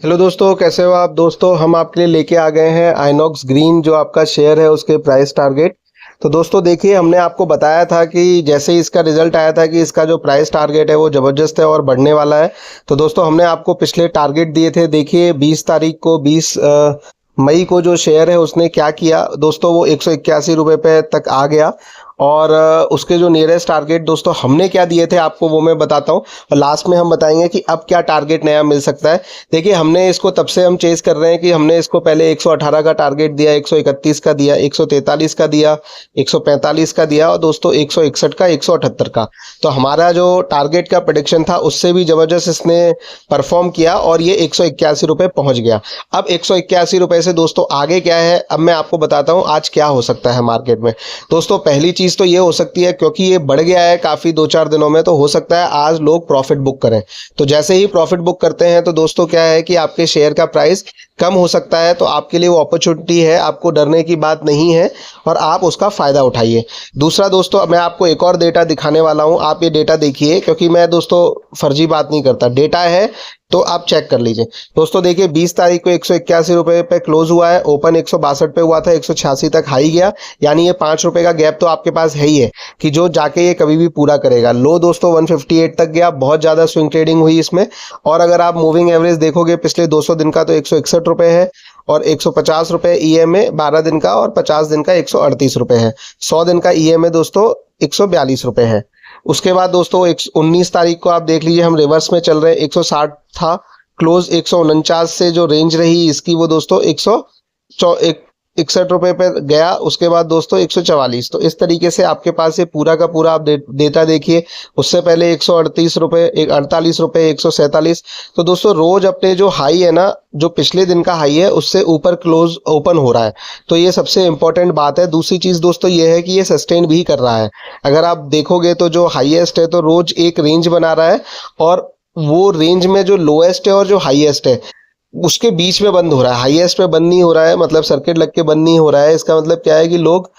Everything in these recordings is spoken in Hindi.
हेलो दोस्तों, कैसे हो आप। दोस्तों हम आपके लिए लेके आ गए हैं आइनॉक्स ग्रीन जो आपका शेयर है उसके प्राइस टारगेट। तो दोस्तों देखिए, हमने आपको बताया था कि जैसे ही इसका रिजल्ट आया था कि इसका जो प्राइस टारगेट है वो ज़बरदस्त है और बढ़ने वाला है। तो दोस्तों हमने आपको पिछले टारगेट दिए थे। देखिए 20 तारीख को 20 मई को जो शेयर है उसने क्या किया दोस्तों, वो 181 रुपये पे तक आ गया। और उसके जो नियरेस्ट टारगेट दोस्तों हमने क्या दिए थे आपको वो मैं बताता हूँ, और लास्ट में हम बताएंगे कि अब क्या टारगेट नया मिल सकता है। देखिए हमने इसको तब से हम चेस कर रहे हैं कि हमने इसको पहले 118 का टारगेट दिया, 131 का दिया, 143 का दिया, 145 का दिया और दोस्तों 161 का, 178 का। तो हमारा जो टारगेट का प्रेडिक्शन था उससे भी ज़बरदस्त इसने परफॉर्म किया और ये 181 रुपये पहुँच गया। अब 181 रुपये से दोस्तों आगे क्या है, अब मैं आपको बताता हूँ आज क्या हो सकता है मार्केट में। दोस्तों पहली चीज़ तो ये हो सकती है, क्योंकि ये बढ़ गया है काफ़ी 2-4 दिनों में, तो हो सकता है आज लोग प्रॉफिट बुक करें। तो जैसे ही प्रॉफिट बुक करते हैं तो दोस्तों क्या है कि आपके शेयर का प्राइस कम हो सकता है। तो आपके लिए वो अपॉर्चुनिटी है, आपको डरने की बात नहीं है और आप उसका फ़ायदा उठाइए। दूसरा दोस्तों, मैं आपको एक और डेटा दिखाने वाला हूँ। आप ये डेटा देखिए, क्योंकि मैं दोस्तों फर्जी बात नहीं करता, डेटा है तो आप चेक कर लीजिए। दोस्तों देखिए 20 तारीख को 181 रुपये पे क्लोज हुआ है, ओपन 162 पे हुआ था, 186 तक हाई गया। यानी ये 5 रुपये का गैप तो आपके पास है ही है कि जो जाके ये कभी भी पूरा करेगा। लो दोस्तों 158 तक गया, बहुत ज़्यादा स्विंग ट्रेडिंग हुई इसमें। और अगर आप मूविंग एवरेज देखोगे पिछले 200 दिन का तो 161 रुपये है और 150 रुपये ईएमए 12 दिन का और 50 दिन का 138 रुपये है। 100 दिन का ईएमए दोस्तों 142 रुपये है। उसके बाद दोस्तों 19 तारीख को आप देख लीजिए, हम रिवर्स में चल रहे हैं। 160 था क्लोज, 149 से जो रेंज रही इसकी वो दोस्तों 161 रुपये पे गया। उसके बाद दोस्तों 144। तो इस तरीके से आपके पास ये पूरा का पूरा आप डेटा देखिए। उससे पहले 138 रुपये, 48 रुपये, 147। तो दोस्तों रोज अपने जो हाई है ना, जो पिछले दिन का हाई है उससे ऊपर क्लोज ओपन हो रहा है। तो ये सबसे इंपॉर्टेंट बात है। दूसरी चीज़ दोस्तों ये है कि ये सस्टेन भी कर रहा है। अगर आप देखोगे तो जो हाईएस्ट है तो रोज एक रेंज बना रहा है और वो रेंज में जो लोएस्ट है और जो हाईएस्ट है उसके बीच में बंद हो रहा है। हाईएस्ट पे बंद नहीं हो रहा है, मतलब सर्किट लग के बंद नहीं हो रहा है। इसका मतलब क्या है कि लोग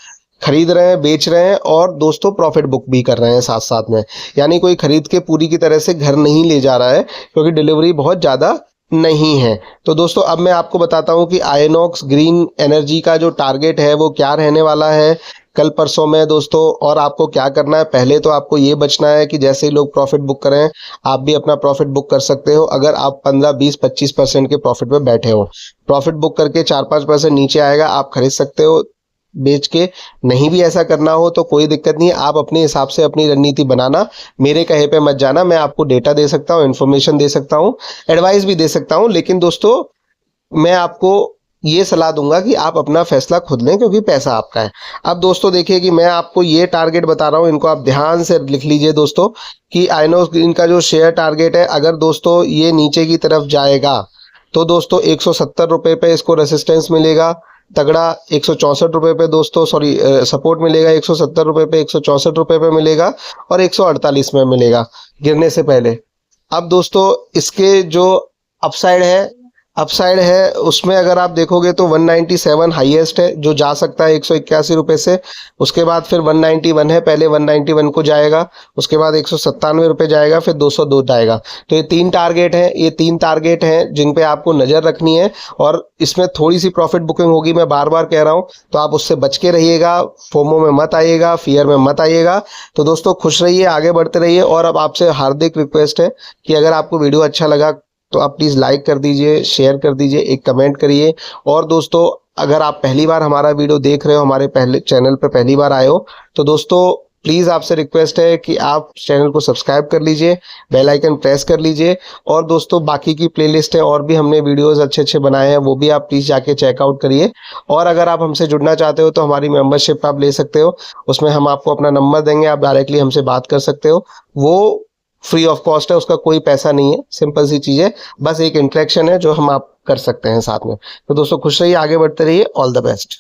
खरीद रहे हैं, बेच रहे हैं और दोस्तों प्रॉफिट बुक भी कर रहे हैं साथ साथ में। यानी कोई खरीद के पूरी की तरह से घर नहीं ले जा रहा है, क्योंकि डिलीवरी बहुत ज़्यादा नहीं है। तो दोस्तों अब मैं आपको बताता हूँ कि आइनॉक्स ग्रीन एनर्जी का जो टारगेट है वो क्या रहने वाला है कल परसों में दोस्तों। और आपको क्या करना है, पहले तो आपको ये बचना है कि जैसे ही लोग प्रॉफिट बुक करें आप भी अपना प्रॉफिट बुक कर सकते हो। अगर आप 15, 20, 25% के प्रॉफिट पे बैठे हो, प्रॉफिट बुक करके 4-5% नीचे आएगा आप खरीद सकते हो बेच के। नहीं भी ऐसा करना हो तो कोई दिक्कत नहीं है, आप अपने हिसाब से अपनी रणनीति बनाना, मेरे कहे पे मत जाना। मैं आपको डेटा दे सकता हूँ, इन्फॉर्मेशन दे सकता हूँ, एडवाइस भी दे सकता हूँ, लेकिन दोस्तों मैं आपको ये सलाह दूंगा कि आप अपना फैसला खुद लें, क्योंकि पैसा आपका है। अब दोस्तों देखिए कि मैं आपको ये टारगेट बता रहा हूँ, इनको आप ध्यान से लिख लीजिए दोस्तों, कि आइनॉक्स ग्रीन का जो शेयर टारगेट है, अगर दोस्तों ये नीचे की तरफ जाएगा तो दोस्तों 170 रुपये पे इसको रेसिस्टेंस मिलेगा तगड़ा। 164 रुपये पे दोस्तों सपोर्ट मिलेगा, 170 रुपये पे, 164 रुपये पे मिलेगा और 148 में मिलेगा गिरने से पहले। अब दोस्तों इसके जो अपसाइड है उसमें अगर आप देखोगे तो 197 हाईएस्ट है जो जा सकता है 181 रुपये से। उसके बाद फिर 191 है, पहले 191 को जाएगा, उसके बाद 197 रुपये जाएगा, फिर 202 जाएगा। तो ये तीन टारगेट हैं जिन पे आपको नज़र रखनी है। और इसमें थोड़ी सी प्रॉफिट बुकिंग होगी, मैं बार बार कह रहा हूँ, तो आप उससे बच के रहिएगा, फोमो में मत आइएगा, फियर में मत आइएगा। तो दोस्तों खुश रहिए, आगे बढ़ते रहिए। और अब आपसे हार्दिक रिक्वेस्ट है कि अगर आपको वीडियो अच्छा लगा तो आप प्लीज़ लाइक कर दीजिए, शेयर कर दीजिए, एक कमेंट करिए। और दोस्तों अगर आप पहली बार हमारा वीडियो देख रहे हो, हमारे पहले चैनल पे पहली बार आए हो, तो दोस्तों प्लीज़ आपसे रिक्वेस्ट है कि आप चैनल को सब्सक्राइब कर लीजिए, बेल आइकन प्रेस कर लीजिए। और दोस्तों बाकी की प्लेलिस्ट है, और भी हमने वीडियोस अच्छे अच्छे बनाए हैं, वो भी आप प्लीज़ जाके चेकआउट करिए। और अगर आप हमसे जुड़ना चाहते हो तो हमारी मेंबरशिप आप ले सकते हो, उसमें हम आपको अपना नंबर देंगे, आप डायरेक्टली हमसे बात कर सकते हो। वो फ्री ऑफ कॉस्ट है, उसका कोई पैसा नहीं है, सिंपल सी चीज़ है, बस एक इंटरेक्शन है जो हम आप कर सकते हैं साथ में। तो दोस्तों खुश रहिए, आगे बढ़ते रहिए, ऑल द बेस्ट।